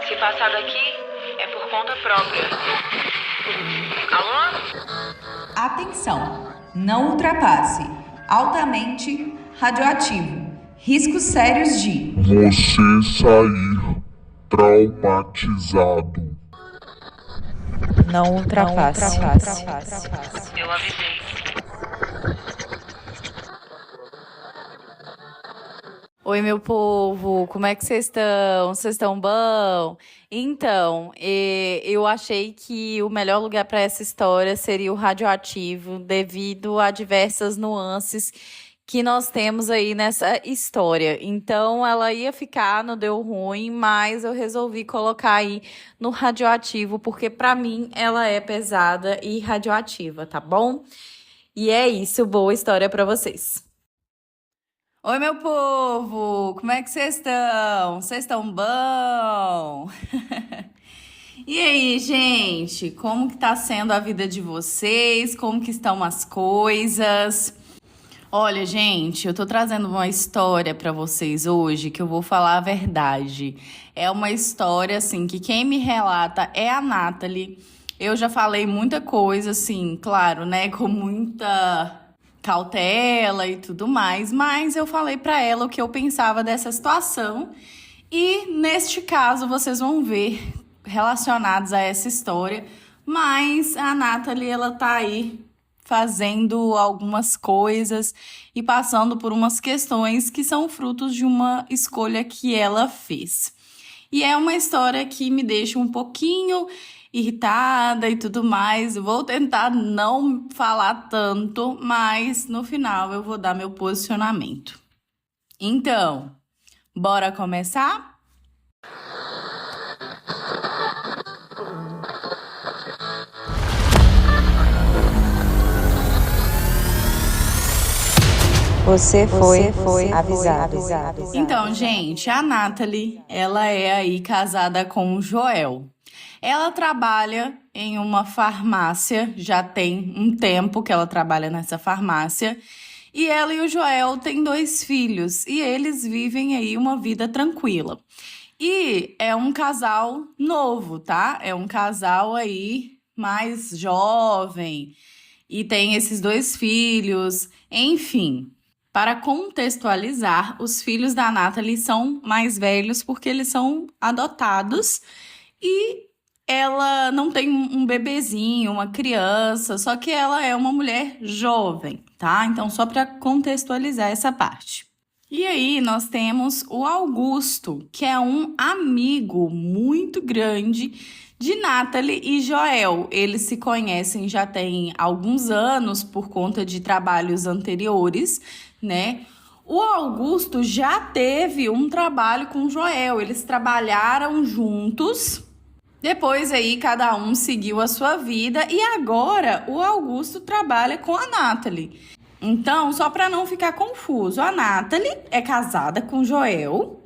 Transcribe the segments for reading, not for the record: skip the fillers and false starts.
Se passar daqui, é por conta própria. Alô? Atenção! Não ultrapasse. Altamente radioativo. Riscos sérios de você sair traumatizado. Não ultrapasse. Eu avisei. Oi, meu povo, como é que vocês estão? Vocês estão bom? Então, eu achei que o melhor lugar para essa história seria o radioativo, devido a diversas nuances que nós temos aí nessa história. Então, ela ia ficar no Deu Ruim, mas eu resolvi colocar aí no radioativo, porque para mim ela é pesada e radioativa, tá bom? E é isso, boa história para vocês. Oi, meu povo! Como é que vocês estão? Vocês estão bom? E aí, gente? Como que tá sendo a vida de vocês? Como que estão as coisas? Olha, gente, eu tô trazendo uma história pra vocês hoje que eu vou falar a verdade. É uma história, assim, que quem me relata é a Nathalie. Eu já falei muita coisa, assim, claro, né, com muita cautela e tudo mais, mas eu falei pra ela o que eu pensava dessa situação e neste caso vocês vão ver relacionados a essa história, mas a Nathalie ela tá aí fazendo algumas coisas e passando por umas questões que são frutos de uma escolha que ela fez. E é uma história que me deixa um pouquinho irritada e tudo mais. Eu vou tentar não falar tanto, mas no final eu vou dar meu posicionamento. Então, bora começar? Você foi avisado. Então, gente, a Nathalie, ela é aí casada com o Joel. Ela trabalha em uma farmácia, já tem um tempo que ela trabalha nessa farmácia. E ela e o Joel têm 2 filhos e eles vivem aí uma vida tranquila. E é um casal novo, tá? É um casal aí mais jovem e tem esses 2 filhos, enfim. Para contextualizar, os filhos da Nathalie são mais velhos porque eles são adotados e ela não tem um bebezinho, uma criança, só que ela é uma mulher jovem, tá? Então, só para contextualizar essa parte. E aí, nós temos o Augusto, que é um amigo muito grande de Nathalie e Joel. Eles se conhecem já tem alguns anos por conta de trabalhos anteriores, né? O Augusto já teve um trabalho com o Joel, eles trabalharam juntos. Depois aí cada um seguiu a sua vida e agora o Augusto trabalha com a Nathalie. Então, só para não ficar confuso, a Nathalie é casada com o Joel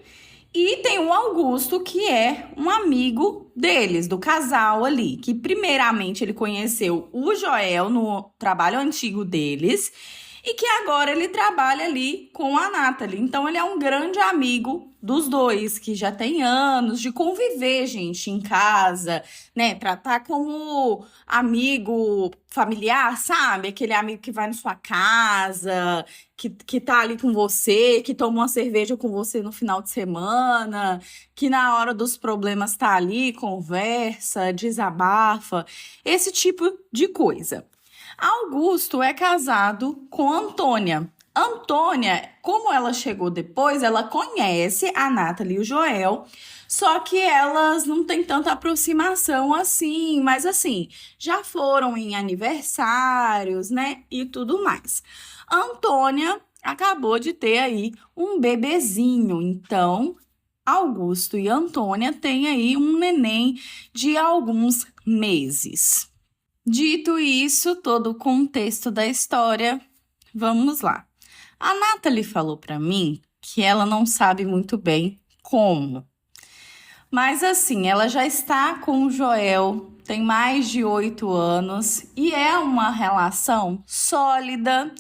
e tem o Augusto que é um amigo deles, do casal ali, que primeiramente ele conheceu o Joel no trabalho antigo deles e que agora ele trabalha ali com a Nathalie. Então, ele é um grande amigo dos dois, que já tem anos de conviver, gente, em casa, né? Tratar como amigo familiar, sabe? Aquele amigo que vai na sua casa, que tá ali com você, que toma uma cerveja com você no final de semana, que na hora dos problemas tá ali, conversa, desabafa, esse tipo de coisa. Augusto é casado com Antônia. Antônia, como ela chegou depois, ela conhece a Nathalie e o Joel, só que elas não têm tanta aproximação assim, mas assim, já foram em aniversários, né, e tudo mais. Antônia acabou de ter aí um bebezinho, então Augusto e Antônia têm aí um neném de alguns meses. Dito isso, todo o contexto da história, vamos lá. A Nathalie falou para mim que ela não sabe muito bem como. Mas assim, ela já está com o Joel, tem mais de 8 anos e é uma relação sólida.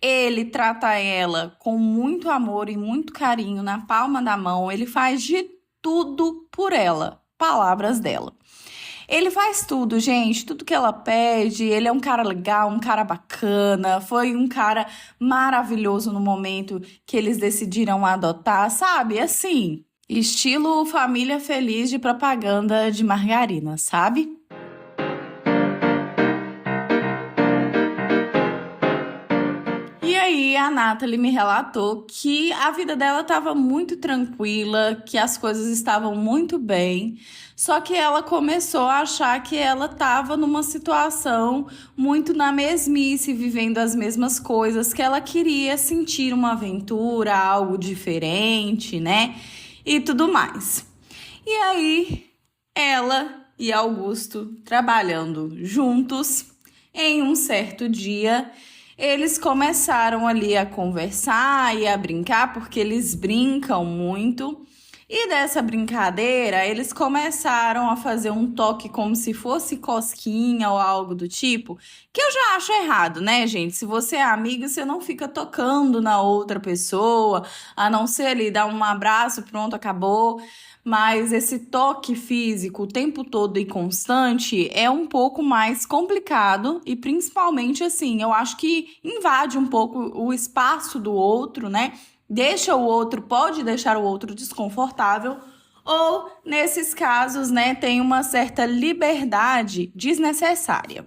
Ele trata ela com muito amor e muito carinho na palma da mão. Ele faz de tudo por ela. palavras dela. Ele faz tudo, gente, tudo que ela pede. Ele é um cara legal, um cara bacana. Foi um cara maravilhoso no momento que eles decidiram adotar, sabe? Assim, estilo família feliz de propaganda de margarina, sabe? E aí a Natalie me relatou que a vida dela estava muito tranquila, que as coisas estavam muito bem, só que ela começou a achar que ela estava numa situação muito na mesmice, vivendo as mesmas coisas, que ela queria sentir uma aventura, algo diferente, né? E tudo mais. E aí ela e Augusto trabalhando juntos, em um certo dia, eles começaram ali a conversar e a brincar, porque eles brincam muito. E dessa brincadeira, eles começaram a fazer um toque como se fosse cosquinha ou algo do tipo, que eu já acho errado, né, gente? Se você é amigo, você não fica tocando na outra pessoa, a não ser ali dar um abraço, pronto, acabou. Mas esse toque físico o tempo todo e constante é um pouco mais complicado e principalmente assim, eu acho que invade um pouco o espaço do outro, né? Pode deixar o outro desconfortável ou, nesses casos, né, tem uma certa liberdade desnecessária.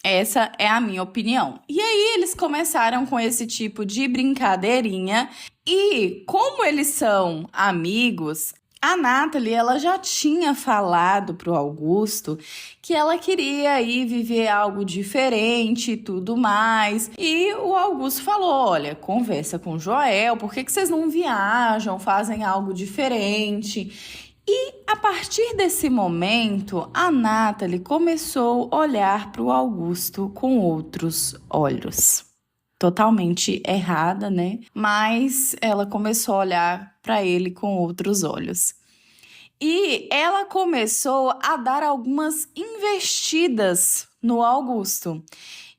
Essa é a minha opinião. E aí eles começaram com esse tipo de brincadeirinha e como eles são amigos, a Natalie, ela já tinha falado pro Augusto que ela queria ir viver algo diferente e tudo mais. E o Augusto falou, olha, conversa com o Joel, por que vocês não viajam, fazem algo diferente? E a partir desse momento, a Natalie começou a olhar pro Augusto com outros olhos. Totalmente errada, né? Mas ela começou a olhar para ele com outros olhos. E ela começou a dar algumas investidas no Augusto.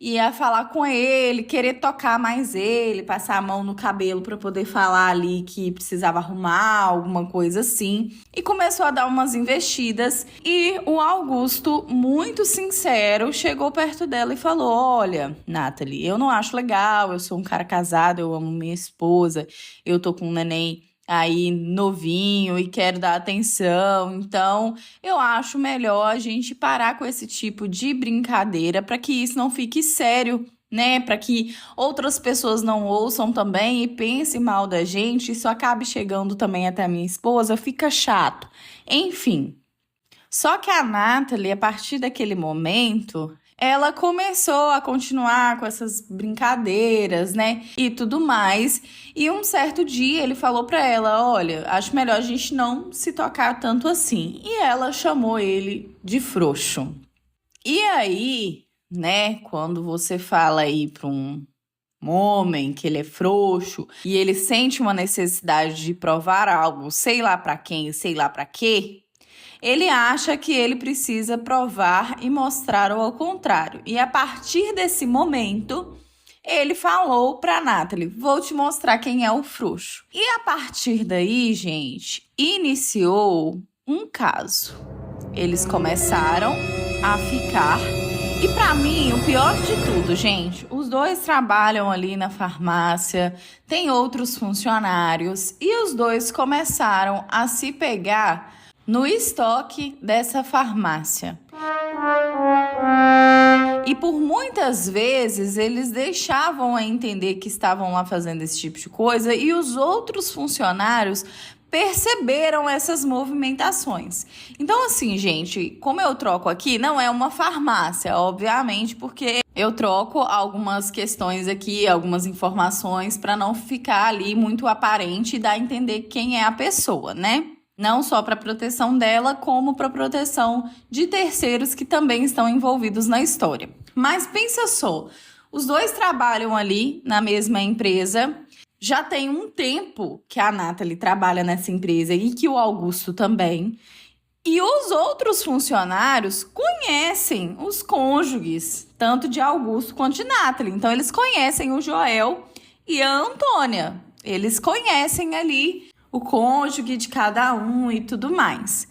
Ia falar com ele, querer tocar mais ele, passar a mão no cabelo para poder falar ali que precisava arrumar, alguma coisa assim. E começou a dar umas investidas. E o Augusto, muito sincero, chegou perto dela e falou, olha, Natalie, eu não acho legal, eu sou um cara casado, eu amo minha esposa, eu tô com um neném aí novinho e quero dar atenção, então eu acho melhor a gente parar com esse tipo de brincadeira para que isso não fique sério, né? Para que outras pessoas não ouçam também e pensem mal da gente, isso acabe chegando também até a minha esposa, fica chato. Enfim, só que a Natalie, a partir daquele momento, ela começou a continuar com essas brincadeiras, né? E tudo mais. E um certo dia ele falou pra ela, olha, acho melhor a gente não se tocar tanto assim. E ela chamou ele de frouxo. E aí, né, quando você fala aí pra um homem que ele é frouxo e ele sente uma necessidade de provar algo, sei lá pra quem, sei lá pra quê, ele acha que ele precisa provar e mostrar ou ao contrário. E a partir desse momento, ele falou para Natalie, vou te mostrar quem é o frouxo. E a partir daí, gente, iniciou um caso. Eles começaram a ficar. E para mim, o pior de tudo, gente, os dois trabalham ali na farmácia, tem outros funcionários e os dois começaram a se pegar no estoque dessa farmácia. E por muitas vezes eles deixavam a entender que estavam lá fazendo esse tipo de coisa e os outros funcionários perceberam essas movimentações. Então, assim, gente, como eu troco aqui, não é uma farmácia, obviamente, porque eu troco algumas questões aqui, algumas informações para não ficar ali muito aparente e dar a entender quem é a pessoa, né? Não só para proteção dela, como para proteção de terceiros que também estão envolvidos na história. Mas pensa só, os dois trabalham ali na mesma empresa, já tem um tempo que a Natalie trabalha nessa empresa e que o Augusto também. E os outros funcionários conhecem os cônjuges, tanto de Augusto quanto de Natalie. Então, eles conhecem o Joel e a Antônia. Eles conhecem ali o cônjuge de cada um e tudo mais.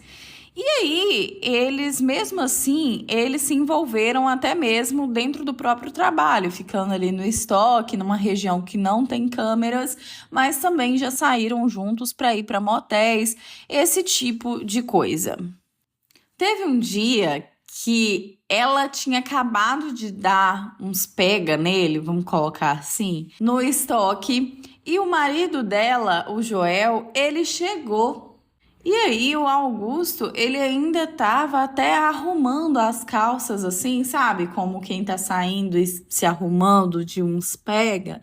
E aí, eles, mesmo assim, eles se envolveram até mesmo dentro do próprio trabalho, ficando ali no estoque, numa região que não tem câmeras, mas também já saíram juntos para ir para motéis, esse tipo de coisa. Teve um dia que ela tinha acabado de dar uns pega nele, vamos colocar assim, no estoque, e o marido dela, o Joel, ele chegou. E aí o Augusto, ele ainda tava até arrumando as calças assim, sabe? Como quem tá saindo e se arrumando de uns pega.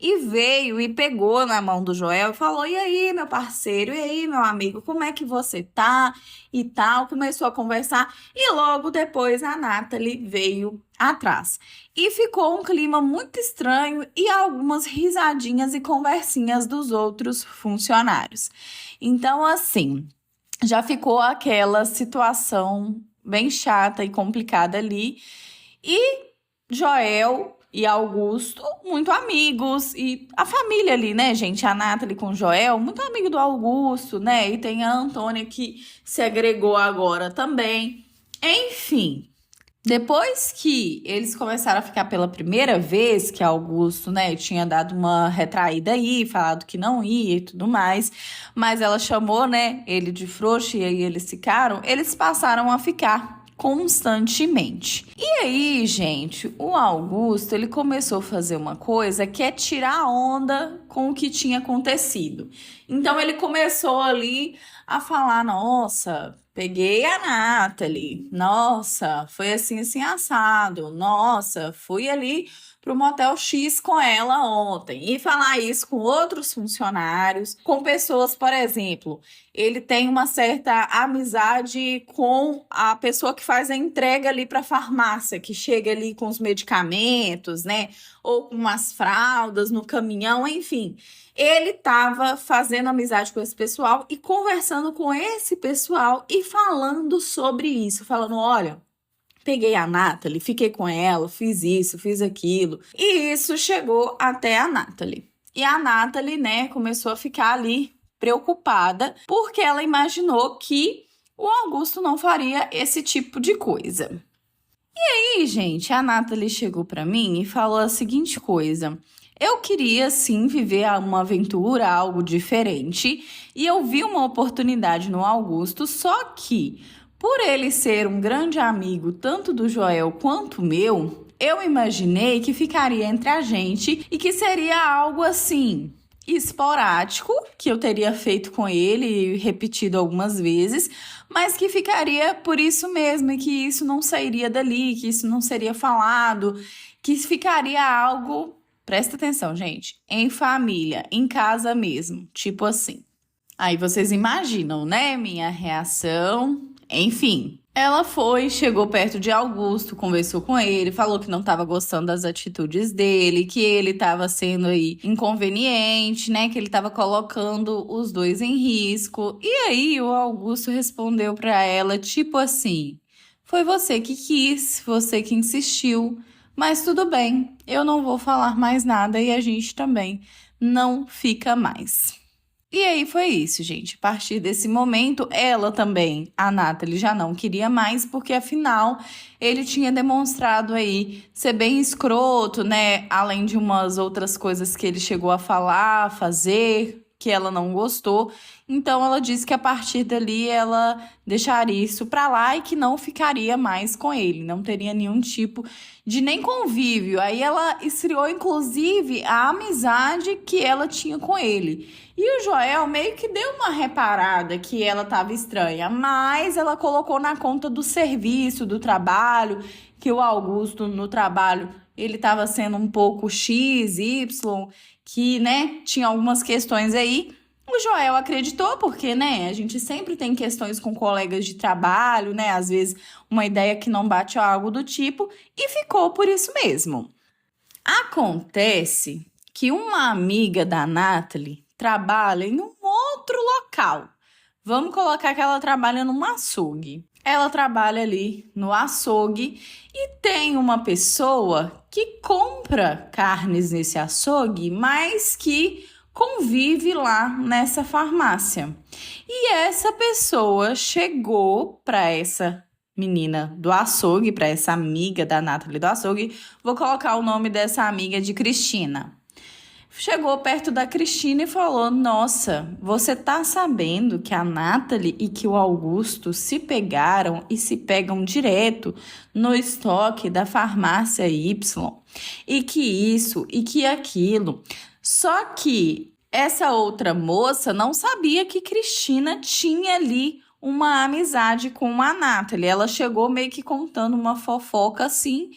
E veio e pegou na mão do Joel e falou: "E aí, meu parceiro? E aí, meu amigo? Como é que você tá?" E tal. Começou a conversar. E logo depois a Nathalie veio atrás. E ficou um clima muito estranho e algumas risadinhas e conversinhas dos outros funcionários. Então, assim, já ficou aquela situação bem chata e complicada ali. E Joel e Augusto, muito amigos. E a família ali, né, gente? A Nathalie com o Joel, muito amigo do Augusto, né? E tem a Antônia que se agregou agora também. Enfim. Depois que eles começaram a ficar pela primeira vez, que Augusto, né, tinha dado uma retraída aí, falado que não ia e tudo mais, mas ela chamou, né, ele de frouxo e aí eles ficaram, eles passaram a ficar constantemente. E aí, gente, o Augusto, ele começou a fazer uma coisa que é tirar onda com o que tinha acontecido. Então, ele começou ali a falar: "Nossa, peguei a Nathalie. Nossa, foi assim, assim, assado. Nossa, fui ali pro Motel X com ela ontem." E falar isso com outros funcionários, com pessoas, por exemplo, ele tem uma certa amizade com a pessoa que faz a entrega ali para a farmácia, que chega ali com os medicamentos, né? Ou com umas fraldas no caminhão, enfim. Ele estava fazendo amizade com esse pessoal e conversando com esse pessoal e falando sobre isso, falando: "Olha, peguei a Nathalie, fiquei com ela, fiz isso, fiz aquilo." E isso chegou até a Nathalie. E a Nathalie, né, começou a ficar ali preocupada, porque ela imaginou que o Augusto não faria esse tipo de coisa. E aí, gente, a Nathalie chegou para mim e falou a seguinte coisa: "Eu queria, sim, viver uma aventura, algo diferente, e eu vi uma oportunidade no Augusto, só que, por ele ser um grande amigo tanto do Joel quanto meu, eu imaginei que ficaria entre a gente e que seria algo assim, esporádico, que eu teria feito com ele e repetido algumas vezes, mas que ficaria por isso mesmo, e que isso não sairia dali, que isso não seria falado, que ficaria algo..." Presta atenção, gente. Em família, em casa mesmo. Tipo assim. Aí vocês imaginam, né? Minha reação. Enfim. Ela foi, chegou perto de Augusto, conversou com ele, falou que não estava gostando das atitudes dele, que ele estava sendo aí inconveniente, né? Que ele estava colocando os dois em risco. E aí o Augusto respondeu para ela, tipo assim: "Foi você que quis, você que insistiu. Mas tudo bem, eu não vou falar mais nada e a gente também não fica mais." E aí foi isso, gente. A partir desse momento, ela também, a Nathalie, já não queria mais, porque afinal ele tinha demonstrado aí ser bem escroto, né? Além de umas outras coisas que ele chegou a falar, fazer, que ela não gostou. Então ela disse que a partir dali ela deixaria isso pra lá e que não ficaria mais com ele, não teria nenhum tipo de nem convívio. Aí ela esfriou inclusive a amizade que ela tinha com ele. E o Joel meio que deu uma reparada que ela estava estranha, mas ela colocou na conta do serviço, do trabalho, que o Augusto no trabalho ele estava sendo um pouco X, Y, que, né, tinha algumas questões aí. O Joel acreditou, porque, né, a gente sempre tem questões com colegas de trabalho, né, às vezes uma ideia que não bate ou algo do tipo, e ficou por isso mesmo. Acontece que uma amiga da Nathalie trabalha em um outro local. Vamos colocar que ela trabalha num açougue. Ela trabalha ali no açougue e tem uma pessoa que compra carnes nesse açougue, mas que convive lá nessa farmácia. E essa pessoa chegou para essa menina do açougue, para essa amiga da Nathalie do açougue, vou colocar o nome dessa amiga de Cristina. Chegou perto da Cristina e falou: nossa, você tá sabendo que a Nathalie e que o Augusto se pegaram e se pegam direto no estoque da farmácia Y? E que isso e que aquilo. Só que essa outra moça não sabia que Cristina tinha ali uma amizade com a Nathalie. Ela chegou meio que contando uma fofoca assim.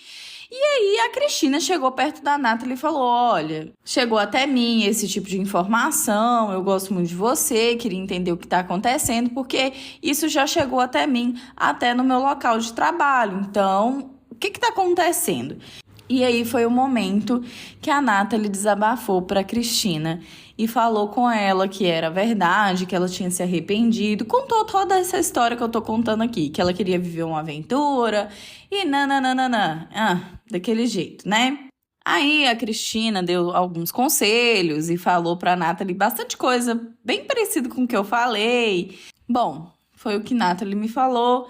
E aí a Cristina chegou perto da Nathalie e falou: olha, chegou até mim esse tipo de informação, eu gosto muito de você, queria entender o que está acontecendo, porque isso já chegou até mim, até no meu local de trabalho. Então, o que está acontecendo? E aí foi o momento que a Nathalie desabafou para a Cristina e falou com ela que era verdade, que ela tinha se arrependido. Contou toda essa história que eu tô contando aqui, que ela queria viver uma aventura e nananana. Daquele jeito, né? Aí a Cristina deu alguns conselhos e falou para a Nathalie bastante coisa, bem parecido com o que eu falei. Bom, foi o que Nathalie me falou.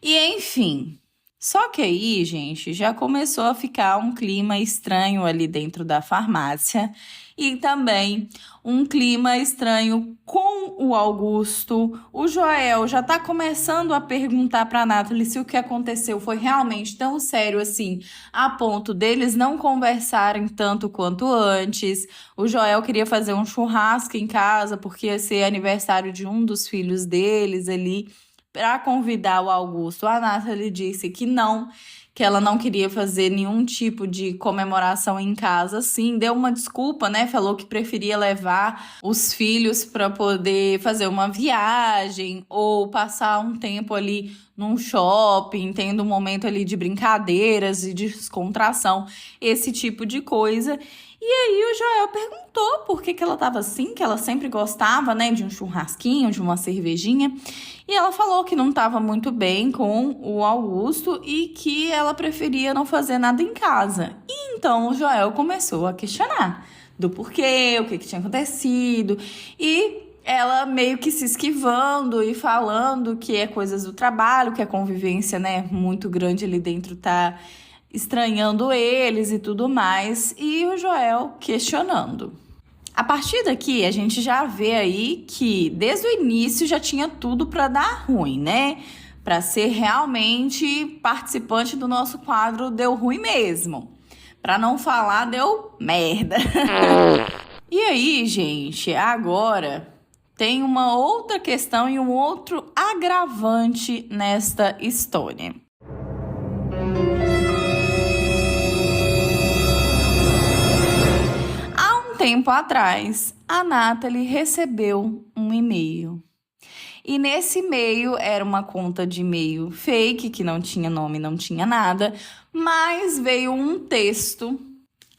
E enfim... Só que aí, gente, já começou a ficar um clima estranho ali dentro da farmácia e também um clima estranho com o Augusto. O Joel já tá começando a perguntar para a Nathalie se o que aconteceu foi realmente tão sério assim, a ponto deles não conversarem tanto quanto antes. O Joel queria fazer um churrasco em casa porque ia ser aniversário de um dos filhos deles ali. Para convidar o Augusto, a Nathalie disse que não, que ela não queria fazer nenhum tipo de comemoração em casa. Sim, deu uma desculpa, né? Falou que preferia levar os filhos para poder fazer uma viagem ou passar um tempo ali num shopping, tendo um momento ali de brincadeiras e de descontração, esse tipo de coisa. E aí o Joel perguntou por que ela estava assim, que ela sempre gostava, né, de um churrasquinho, de uma cervejinha. E ela falou que não estava muito bem com o Augusto e que ela preferia não fazer nada em casa. E então o Joel começou a questionar do porquê, o que tinha acontecido. E ela meio que se esquivando e falando que é coisas do trabalho, que a convivência, né, muito grande ali dentro tá estranhando eles e tudo mais, e o Joel questionando. A partir daqui, a gente já vê aí que desde o início já tinha tudo para dar ruim, né? Para ser realmente participante do nosso quadro Deu Ruim Mesmo. Para não falar, deu merda. E aí, gente, agora tem uma outra questão e um outro agravante nesta história. Tempo atrás, a Nathalie recebeu um e-mail. E nesse e-mail era uma conta de e-mail fake, que não tinha nome, não tinha nada, mas veio um texto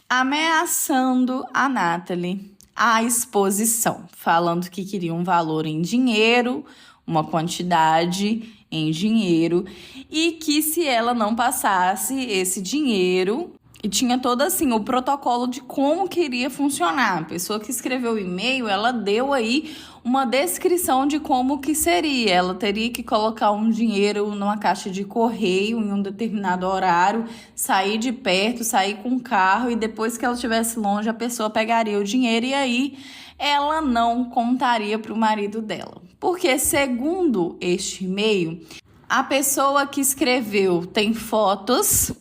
ameaçando a Nathalie à exposição, falando que queria um valor em dinheiro, uma quantidade em dinheiro, e que se ela não passasse esse dinheiro... E tinha todo assim o protocolo de como queria funcionar. A pessoa que escreveu o e-mail, ela deu aí uma descrição de como que seria. Ela teria que colocar um dinheiro numa caixa de correio em um determinado horário, sair de perto, sair com o carro e depois que ela estivesse longe, a pessoa pegaria o dinheiro e aí ela não contaria para o marido dela. Porque segundo este e-mail, a pessoa que escreveu tem fotos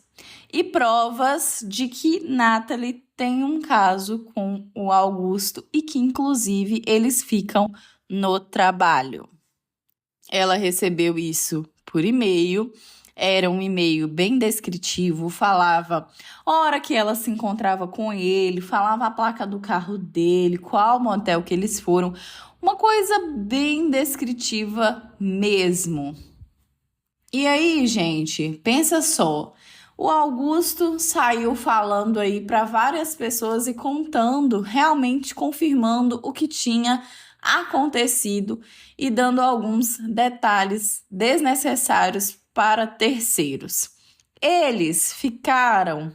e provas de que Nathalie tem um caso com o Augusto e que, inclusive, eles ficam no trabalho. Ela recebeu isso por e-mail, era um e-mail bem descritivo, falava a hora que ela se encontrava com ele, falava a placa do carro dele, qual motel que eles foram, uma coisa bem descritiva mesmo. E aí, gente, pensa só. O Augusto saiu falando aí para várias pessoas e contando, realmente confirmando o que tinha acontecido e dando alguns detalhes desnecessários para terceiros. Eles ficaram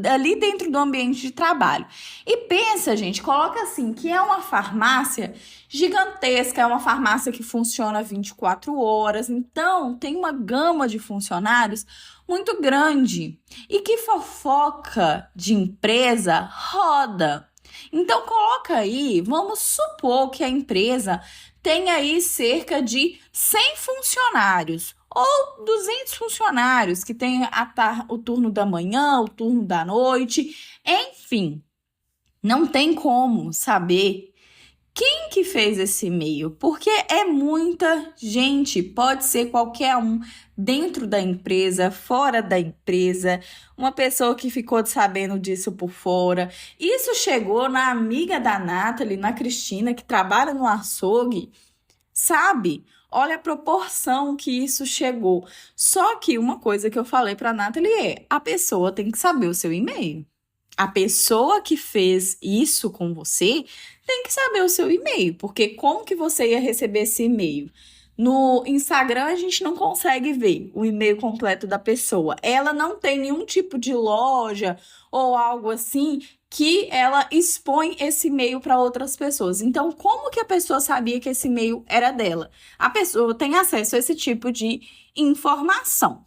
ali dentro do ambiente de trabalho. E pensa, gente, coloca assim, que é uma farmácia gigantesca, é uma farmácia que funciona 24 horas, então tem uma gama de funcionários muito grande. E que fofoca de empresa roda. Então coloca aí, vamos supor que a empresa tem aí cerca de 100 funcionários ou 200 funcionários que tem o turno da manhã, o turno da noite, enfim. Não tem como saber quem que fez esse e-mail, porque é muita gente, pode ser qualquer um dentro da empresa, fora da empresa, uma pessoa que ficou sabendo disso por fora. Isso chegou na amiga da Nathalie, na Cristina, que trabalha no açougue, sabe? Olha a proporção que isso chegou. Só que uma coisa que eu falei para a Nathalie é, a pessoa tem que saber o seu e-mail. A pessoa que fez isso com você tem que saber o seu e-mail, porque como que você ia receber esse e-mail? No Instagram, a gente não consegue ver o e-mail completo da pessoa. Ela não tem nenhum tipo de loja ou algo assim que ela expõe esse e-mail para outras pessoas. Então, como que a pessoa sabia que esse e-mail era dela? A pessoa tem acesso a esse tipo de informação.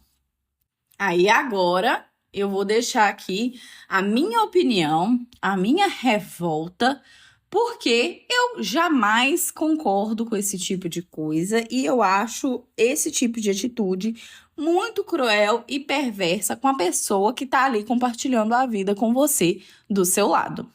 Aí, agora, eu vou deixar aqui a minha opinião, a minha revolta, porque eu jamais concordo com esse tipo de coisa e eu acho esse tipo de atitude muito cruel e perversa com a pessoa que tá ali compartilhando a vida com você do seu lado.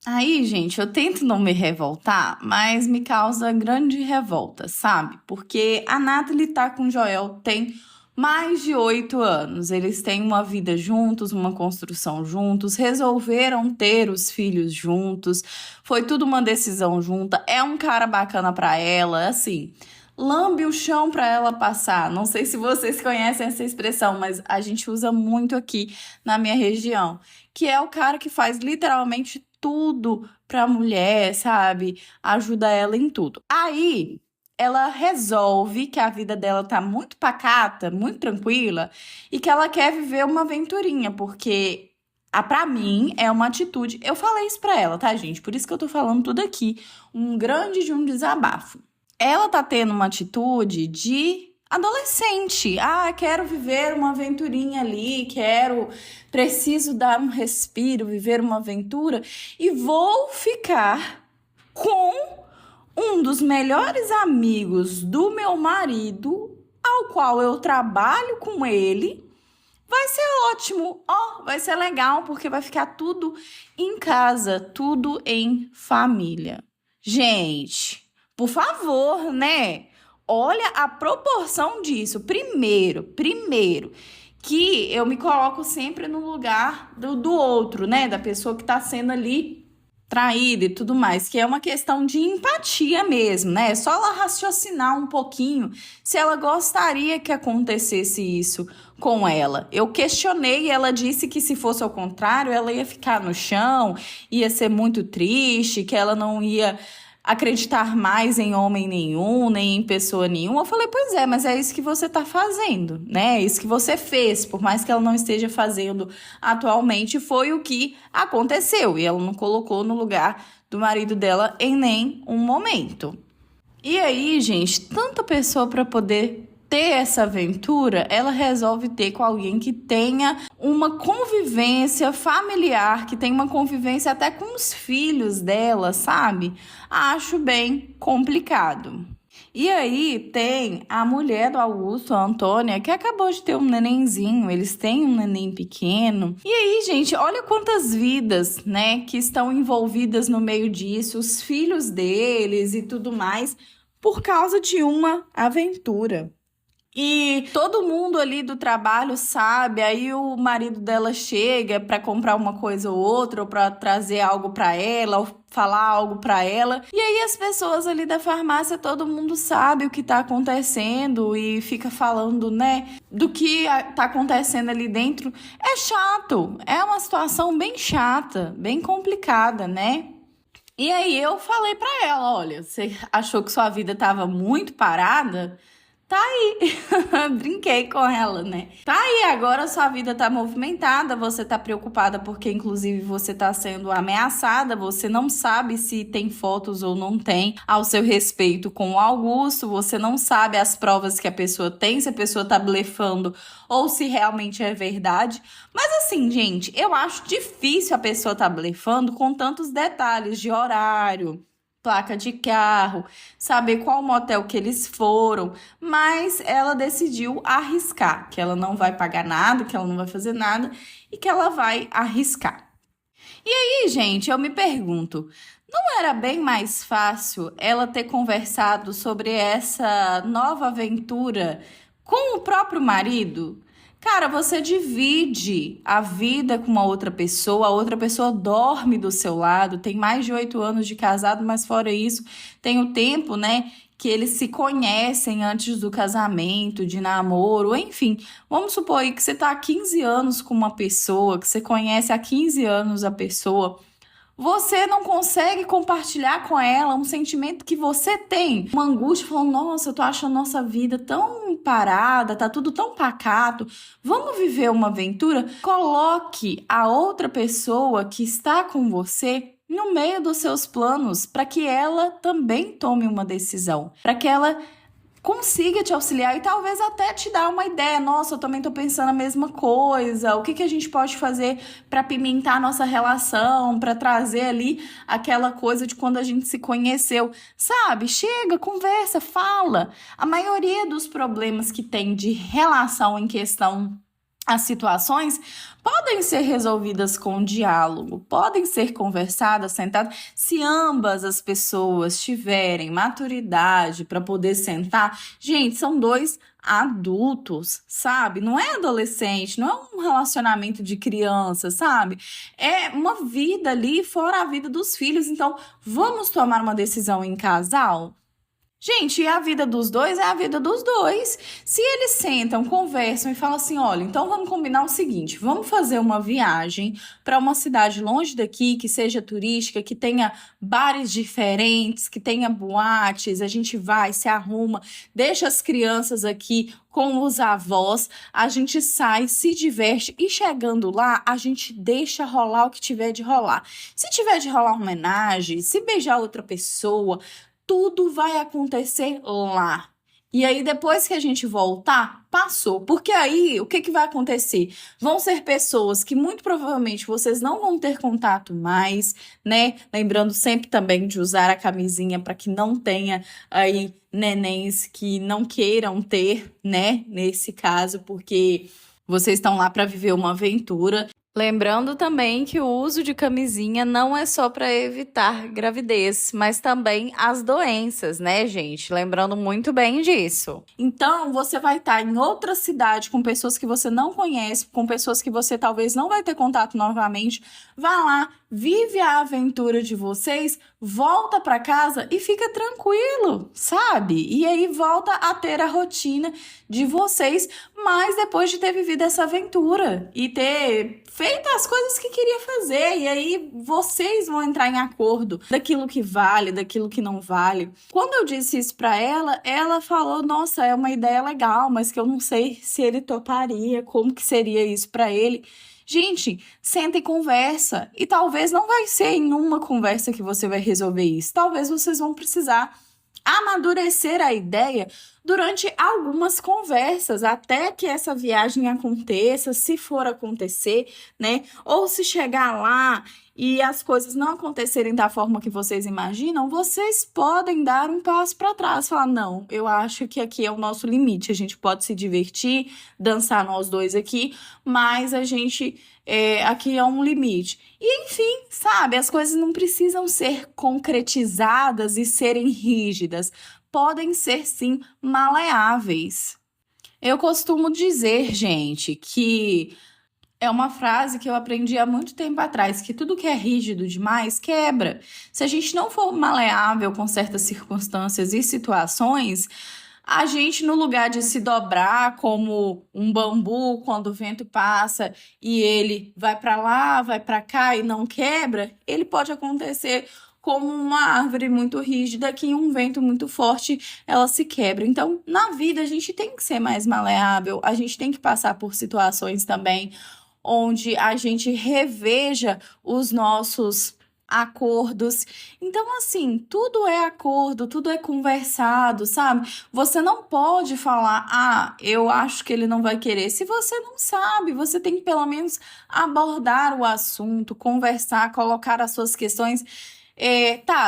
Aí, gente, eu tento não me revoltar, mas me causa grande revolta, sabe? Porque a Nathalie tá com o Joel tem mais de 8 anos. Eles têm uma vida juntos, uma construção juntos, resolveram ter os filhos juntos, foi tudo uma decisão junta, é um cara bacana pra ela, assim, lambe o chão pra ela passar. Não sei se vocês conhecem essa expressão, mas a gente usa muito aqui na minha região, que é o cara que faz literalmente tudo pra mulher, sabe? Ajuda ela em tudo. Aí ela resolve que a vida dela tá muito pacata, muito tranquila, e que ela quer viver uma aventurinha, porque pra mim é uma atitude. Eu falei isso pra ela, tá, gente? Por isso que eu tô falando tudo aqui, um grande de um desabafo. Ela tá tendo uma atitude de adolescente. Ah, quero viver uma aventurinha ali, preciso dar um respiro, viver uma aventura, e vou ficar com um dos melhores amigos do meu marido, ao qual eu trabalho com ele. Vai ser ótimo, vai ser legal, porque vai ficar tudo em casa, tudo em família. Gente, por favor, né? Olha a proporção disso. Primeiro, que eu me coloco sempre no lugar do outro, né? Da pessoa que tá sendo ali traída e tudo mais, que é uma questão de empatia mesmo, né? É só ela raciocinar um pouquinho se ela gostaria que acontecesse isso com ela. Eu questionei e ela disse que se fosse ao contrário, ela ia ficar no chão, ia ser muito triste, que ela não ia acreditar mais em homem nenhum, nem em pessoa nenhuma. Eu falei, pois é, mas é isso que você tá fazendo, né? É isso que você fez, por mais que ela não esteja fazendo atualmente, foi o que aconteceu. E ela não colocou no lugar do marido dela em nenhum momento. E aí, gente, tanta pessoa para poder ter essa aventura, ela resolve ter com alguém que tenha uma convivência familiar, que tenha uma convivência até com os filhos dela, sabe? Acho bem complicado. E aí tem a mulher do Augusto, a Antônia, que acabou de ter um nenenzinho, eles têm um neném pequeno. E aí, gente, olha quantas vidas, né, que estão envolvidas no meio disso, os filhos deles e tudo mais, por causa de uma aventura. E todo mundo ali do trabalho sabe, aí o marido dela chega para comprar uma coisa ou outra, ou para trazer algo para ela, ou falar algo para ela. E aí as pessoas ali da farmácia, todo mundo sabe o que tá acontecendo e fica falando, né, do que tá acontecendo ali dentro. É chato, é uma situação bem chata, bem complicada, né? E aí eu falei para ela, olha, você achou que sua vida tava muito parada? Tá aí, brinquei com ela, né? Tá aí, agora sua vida tá movimentada, você tá preocupada porque, inclusive, você tá sendo ameaçada, você não sabe se tem fotos ou não tem ao seu respeito com o Augusto, você não sabe as provas que a pessoa tem, se a pessoa tá blefando ou se realmente é verdade. Mas assim, gente, eu acho difícil a pessoa tá blefando com tantos detalhes de horário, placa de carro, saber qual motel que eles foram, mas ela decidiu arriscar, que ela não vai pagar nada, que ela não vai fazer nada e que ela vai arriscar. E aí, gente, eu me pergunto, não era bem mais fácil ela ter conversado sobre essa nova aventura com o próprio marido? Cara, você divide a vida com uma outra pessoa, a outra pessoa dorme do seu lado, tem mais de 8 anos de casado, mas fora isso, tem o tempo, né, que eles se conhecem antes do casamento, de namoro, enfim. Vamos supor aí que você tá há 15 anos com uma pessoa, que você conhece há 15 anos a pessoa. Você não consegue compartilhar com ela um sentimento que você tem. Uma angústia, falando, nossa, eu tô achando nossa vida tão parada, tá tudo tão pacato. Vamos viver uma aventura? Coloque a outra pessoa que está com você no meio dos seus planos, para que ela também tome uma decisão, para que ela consiga te auxiliar e talvez até te dar uma ideia. Nossa, eu também tô pensando a mesma coisa. O que a gente pode fazer para pimentar a nossa relação, para trazer ali aquela coisa de quando a gente se conheceu, sabe? Chega, conversa, fala. A maioria dos problemas que tem de relação em questão, as situações podem ser resolvidas com diálogo, podem ser conversadas, sentadas, se ambas as pessoas tiverem maturidade para poder sentar. Gente, são 2 adultos, sabe? Não é adolescente, não é um relacionamento de criança, sabe? É uma vida ali fora a vida dos filhos. Então, vamos tomar uma decisão em casal? Gente, e a vida dos dois é a vida dos dois. Se eles sentam, conversam e falam assim, olha, então vamos combinar o seguinte, vamos fazer uma viagem para uma cidade longe daqui, que seja turística, que tenha bares diferentes, que tenha boates, a gente vai, se arruma, deixa as crianças aqui com os avós, a gente sai, se diverte e chegando lá, a gente deixa rolar o que tiver de rolar. Se tiver de rolar uma homenagem, se beijar outra pessoa, tudo vai acontecer lá. E aí, depois que a gente voltar, passou. Porque aí, o que vai acontecer? Vão ser pessoas que muito provavelmente vocês não vão ter contato mais, né? Lembrando sempre também de usar a camisinha para que não tenha aí nenéns que não queiram ter, né? Nesse caso, porque vocês estão lá para viver uma aventura. Lembrando também que o uso de camisinha não é só para evitar gravidez, mas também as doenças, né, gente? Lembrando muito bem disso. Então, você vai estar em outra cidade com pessoas que você não conhece, com pessoas que você talvez não vai ter contato novamente. Vá lá, vive a aventura de vocês, volta para casa e fica tranquilo, sabe? E aí volta a ter a rotina de vocês, mas depois de ter vivido essa aventura e ter feito as coisas que queria fazer. E aí vocês vão entrar em acordo daquilo que vale, daquilo que não vale. Quando eu disse isso pra ela, ela falou, nossa, é uma ideia legal, mas que eu não sei se ele toparia, como que seria isso pra ele. Gente, senta e conversa. E talvez não vai ser em uma conversa que você vai resolver isso. Talvez vocês vão precisar amadurecer a ideia durante algumas conversas, até que essa viagem aconteça, se for acontecer, né? Ou se chegar lá e as coisas não acontecerem da forma que vocês imaginam, vocês podem dar um passo para trás, falar, não, eu acho que aqui é o nosso limite, a gente pode se divertir, dançar nós dois aqui, mas a gente, aqui é um limite. E enfim, sabe, as coisas não precisam ser concretizadas e serem rígidas, podem ser sim maleáveis. Eu costumo dizer, gente, que é uma frase que eu aprendi há muito tempo atrás, que tudo que é rígido demais quebra. Se a gente não for maleável com certas circunstâncias e situações, a gente, no lugar de se dobrar como um bambu quando o vento passa e ele vai para lá, vai para cá e não quebra, ele pode acontecer como uma árvore muito rígida que em um vento muito forte ela se quebra. Então, na vida a gente tem que ser mais maleável, a gente tem que passar por situações também onde a gente reveja os nossos acordos. Então, assim, tudo é acordo, tudo é conversado, sabe? Você não pode falar, eu acho que ele não vai querer. Se você não sabe, você tem que pelo menos abordar o assunto, conversar, colocar as suas questões.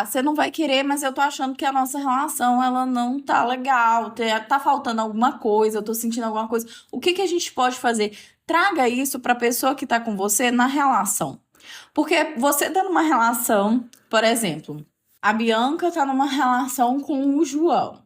Você não vai querer, mas eu tô achando que a nossa relação, ela não tá legal, tá faltando alguma coisa, eu tô sentindo alguma coisa. O que a gente pode fazer? Traga isso pra pessoa que tá com você na relação. Porque você tá numa relação, por exemplo, a Bianca tá numa relação com o João.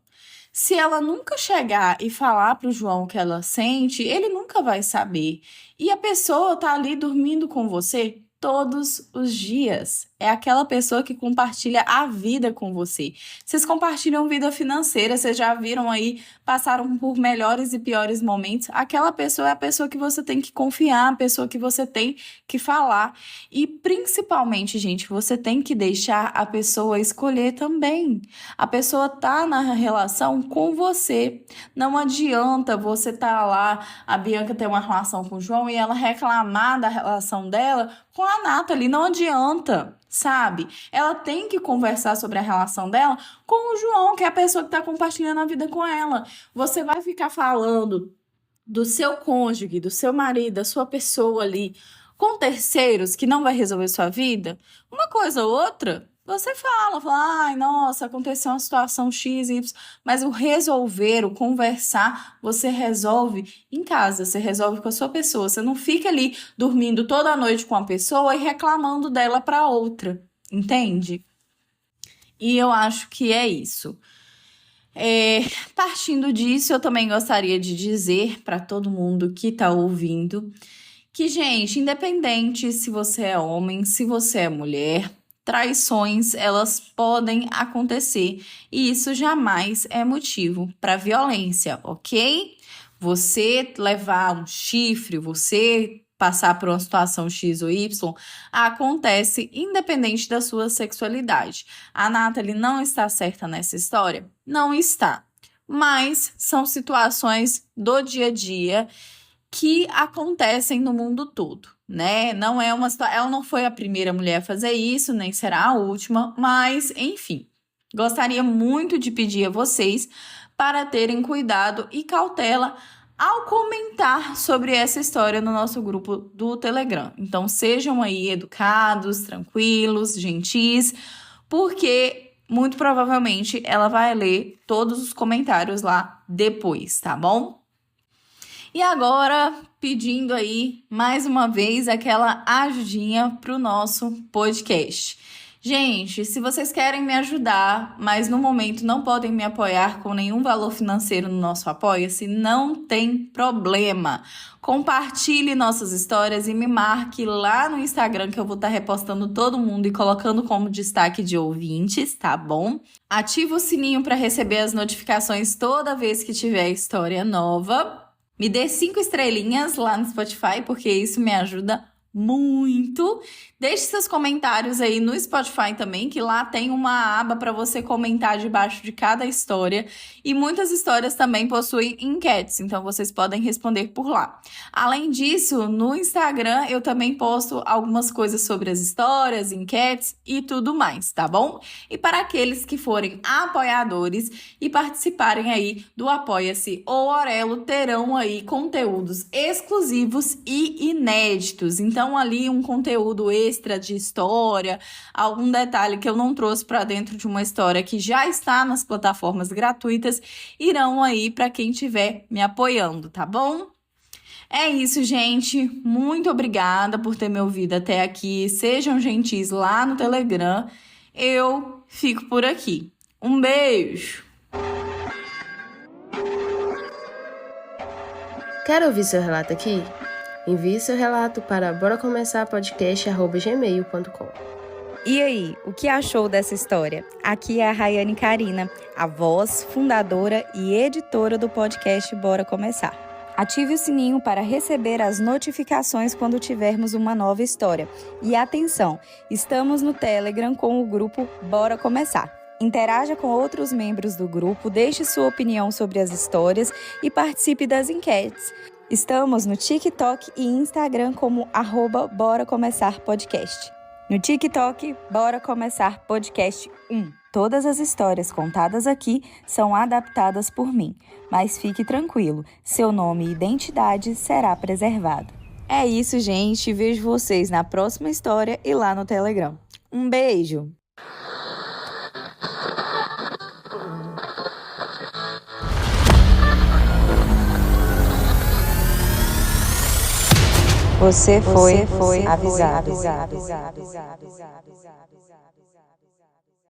Se ela nunca chegar e falar pro João o que ela sente, ele nunca vai saber. E a pessoa tá ali dormindo com você todos os dias. É aquela pessoa que compartilha a vida com você. Vocês compartilham vida financeira, vocês já viram aí, passaram por melhores e piores momentos. Aquela pessoa é a pessoa que você tem que confiar, a pessoa que você tem que falar. E principalmente, gente, você tem que deixar a pessoa escolher também. A pessoa tá na relação com você. Não adianta você tá lá, a Bianca tem uma relação com o João e ela reclamar da relação dela com a Nathalie. Não adianta. Sabe? Ela tem que conversar sobre a relação dela com o João, que é a pessoa que está compartilhando a vida com ela. Você vai ficar falando do seu cônjuge, do seu marido, da sua pessoa ali, com terceiros que não vai resolver sua vida? Uma coisa ou outra, você fala, ai, nossa, aconteceu uma situação X, Y, mas o resolver, o conversar, você resolve em casa, você resolve com a sua pessoa. Você não fica ali dormindo toda noite com uma pessoa e reclamando dela para outra, entende? E eu acho que é isso. Partindo disso, eu também gostaria de dizer para todo mundo que está ouvindo que, gente, independente se você é homem, se você é mulher, traições, elas podem acontecer e isso jamais é motivo para violência, ok? Você levar um chifre, você passar por uma situação X ou Y, acontece independente da sua sexualidade. A Nathalie não está certa nessa história? Não está. Mas são situações do dia a dia que acontecem no mundo todo, né? Não é ela não foi a primeira mulher a fazer isso, nem será a última, mas enfim. Gostaria muito de pedir a vocês para terem cuidado e cautela ao comentar sobre essa história no nosso grupo do Telegram. Então sejam aí educados, tranquilos, gentis, porque muito provavelmente ela vai ler todos os comentários lá depois, tá bom? E agora, pedindo aí, mais uma vez, aquela ajudinha pro nosso podcast. Gente, se vocês querem me ajudar, mas no momento não podem me apoiar com nenhum valor financeiro no nosso Apoia-se, não tem problema. Compartilhe nossas histórias e me marque lá no Instagram, que eu vou estar repostando todo mundo e colocando como destaque de ouvintes, tá bom? Ativa o sininho para receber as notificações toda vez que tiver história nova. Me dê 5 estrelinhas lá no Spotify, porque isso me ajuda muito. Deixe seus comentários aí no Spotify também, que lá tem uma aba para você comentar debaixo de cada história. E muitas histórias também possuem enquetes, então vocês podem responder por lá. Além disso, no Instagram eu também posto algumas coisas sobre as histórias, enquetes e tudo mais, tá bom? E para aqueles que forem apoiadores e participarem aí do Apoia-se ou Orelo, terão aí conteúdos exclusivos e inéditos. Então, ali um conteúdo extra de história, algum detalhe que eu não trouxe para dentro de uma história que já está nas plataformas gratuitas, irão aí para quem estiver me apoiando, tá bom? É isso, gente. Muito obrigada por ter me ouvido até aqui. Sejam gentis lá no Telegram. Eu fico por aqui. Um beijo! Quer ouvir seu relato aqui? Envie seu relato para boracomeçarpodcast@gmail.com. E aí, o que achou dessa história? Aqui é a Rayane Karina, a voz, fundadora e editora do podcast Bora Começar. Ative o sininho para receber as notificações quando tivermos uma nova história. E atenção, estamos no Telegram com o grupo Bora Começar. Interaja com outros membros do grupo, deixe sua opinião sobre as histórias e participe das enquetes. Estamos no TikTok e Instagram como @Bora Começar Podcast. No TikTok, Bora Começar Podcast 1. Todas as histórias contadas aqui são adaptadas por mim, mas fique tranquilo, seu nome e identidade será preservado. É isso, gente. Vejo vocês na próxima história e lá no Telegram. Um beijo! Você foi avisado.